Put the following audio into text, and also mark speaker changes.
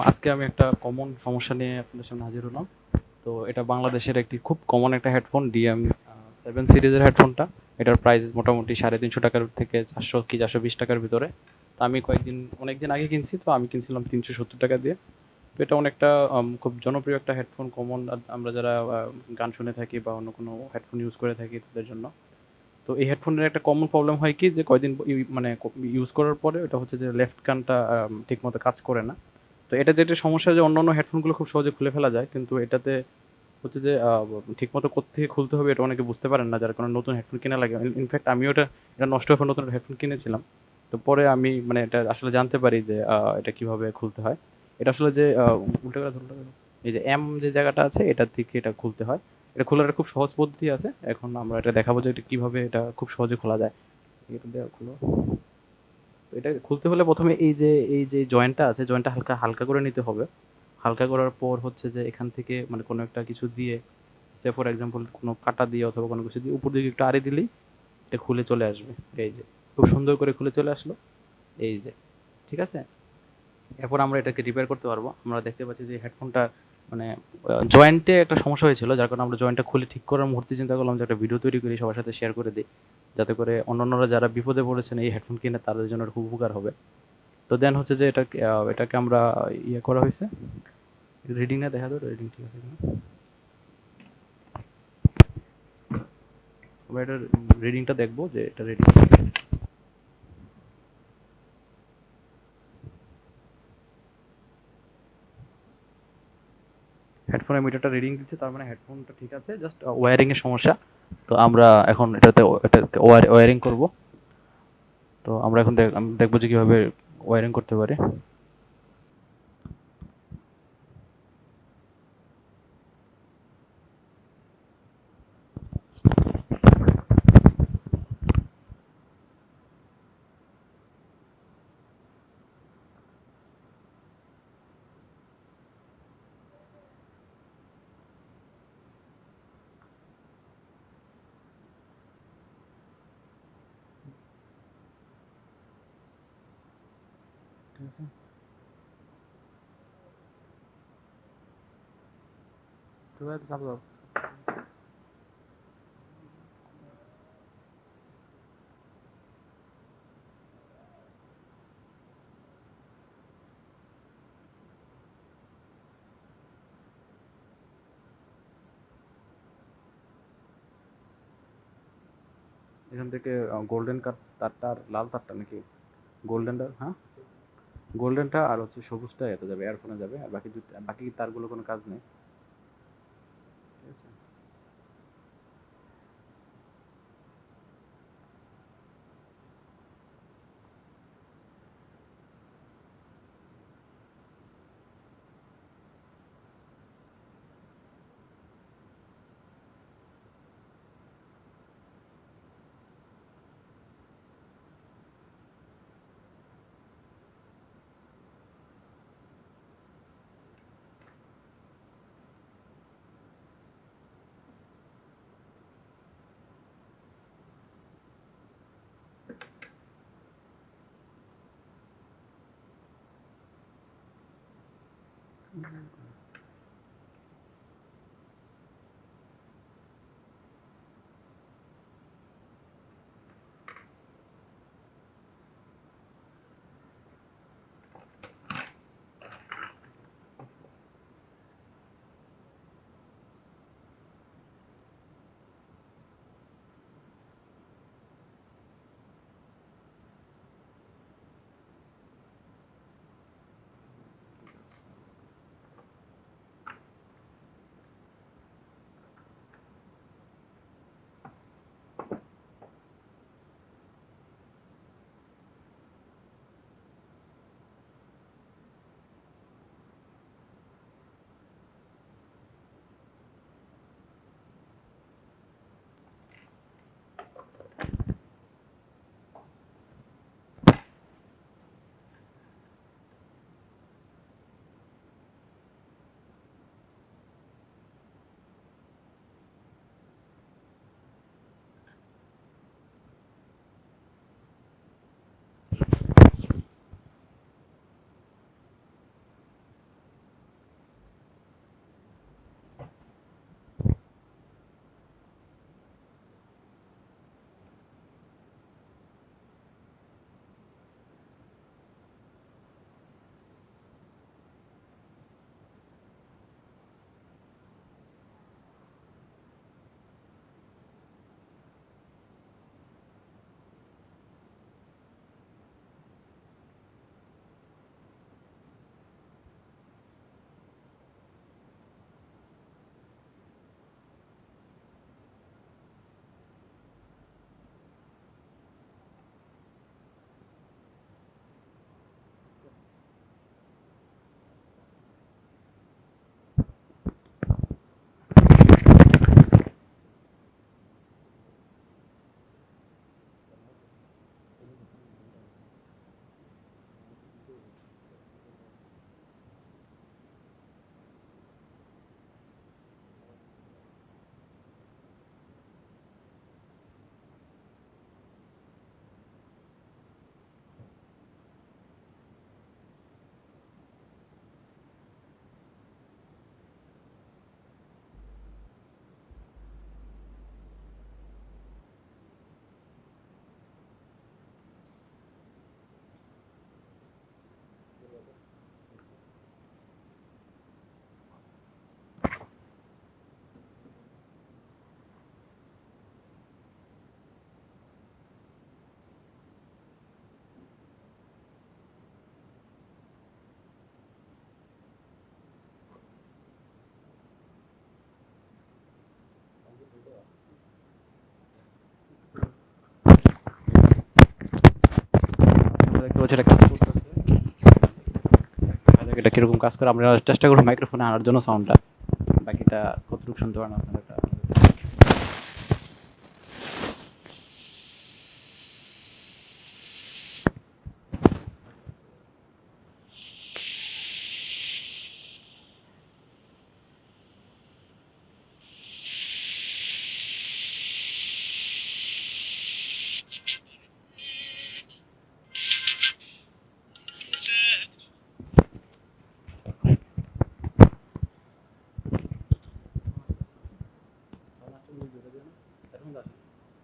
Speaker 1: আজকে আমি একটা কমন সমস্যা নিয়ে আপনাদের সামনে হাজির হলাম। তো এটা বাংলাদেশের একটি খুব কমন একটা হেডফোন ডিএম 7 সিরিজের হেডফোনটা। এটার প্রাইস মোটামুটি 350 টাকার থেকে 400 কি 420 টাকার ভিতরে। তো আমি অনেকদিন আগে কিনছি, তো আমি কিনছিলাম 370 টাকা দিয়ে। তো এটা অনেকটা খুব জনপ্রিয় একটা হেডফোন, কমন আমরা যারা গান শুনে থাকি বা অন্য কোনো হেডফোন ইউজ করে থাকি তাদের জন্য। তো এই হেডফোনের একটা কমন প্রবলেম হয় কি, যে কয়দিন মানে ইউজ করার পরে এটা হচ্ছে যে লেফট কানটা ঠিক মতো কাজ করে না। তো এটা যেটা সমস্যা, যে অন্যান্য হেডফোনগুলো খুব সহজে খুলে ফেলা যায়, কিন্তু এটাতে হচ্ছে যে ঠিকমতো কোত্থেকে খুলতে হবে এটা অনেকে বুঝতে পারেন না, যার কারণে নতুন হেডফোন কেনা লাগে। ইনফ্যাক্ট আমিও এটা নষ্ট হয়ে নতুন হেডফোন কিনেছিলাম। তো পরে আমি মানে এটা আসলে জানতে পারি যে এটা কিভাবে খুলতে হয়। এটা আসলে যে উল্টো করে ধরো, এই যে এম যে জায়গাটা আছে এটার থেকে এটা খুলতে হয়। এটা খোলার একটা খুব সহজ পদ্ধতি আছে, এখন আমরা এটা দেখাবো যে এটা কিভাবে এটা খুব সহজে খোলা যায়। এটা দিয়ে খুলো। তো এটা খুলতে হলে প্রথমে এই যে জয়েন্টটা আছে, জয়েন্টটা হালকা হালকা করে নিতে হবে। হালকা করার পর হচ্ছে যে এখান থেকে মানে কোনো একটা কিছু দিয়ে, সে ফর এক্সাম্পল কোনো কাঁটা দিয়ে অথবা কোনো কিছু দিয়ে উপর দিকে একটু আড়ি দিলেই এটা খুলে চলে আসবে। এই যে খুব সুন্দর করে খুলে চলে আসলো। এই যে ঠিক আছে। এরপর আমরা এটাকে রিপেয়ার করতে পারবো। আমরা দেখতে পাচ্ছি যে হেডফোনটা মানে জয়েন্টে একটা সমস্যা হয়েছিল, যার কারণে আমরা জয়েন্টটা খুলে ঠিক করার মুহূর্তে চিন্তা করলাম যে একটা ভিডিও তৈরি করি, সবার সাথে শেয়ার করে দিই, যাতে করে অন্যান্যরা যারা বিপদে পড়েছেন এই হেডফোন কিনে তাদের জন্য খুব উপকার হবে। তো দেন হচ্ছে যে এটাকে আমরা ইয়ে করা হয়েছে। রিডিংটা দেখা দাও, রিডিং ঠিক আছে কিনা। আমরা এটার রিডিংটা দেখবো যে এটা রিডিং। হেডফোনের মিটারটা রিডিং দিচ্ছে, তার মানে হেডফোনটা ঠিক আছে, জাস্ট ওয়্যারিং এর সমস্যা। তো আমরা এখন এটাতে ওয়্যারিং করব। তো আমরা এখন আমি দেখবো যে কিভাবে ওয়্যারিং করতে পারি। ঠিক আছে। ঠিক আছে, চাপ দাও। এখান থেকে গোল্ডেন কাট তারটা আর লাল তারটা নাকি? গোল্ডেনটা, হ্যাঁ, গোল্ডেনটা আর হচ্ছে সবুজটা এতে যাবে, এয়ারফোনে যাবে, আর বাকি তারগুলো কোনো কাজ নেই। ঠিক আছে। হচ্ছে এটা কাজ করতেছে। দেখা যাক এটা কিরকম কাজ করে। আমরা চেষ্টা করবো মাইক্রোফোনে আনার জন্য সাউন্ডটা। বাকিটা কতটুকু শুনতে পারেন আপনারা।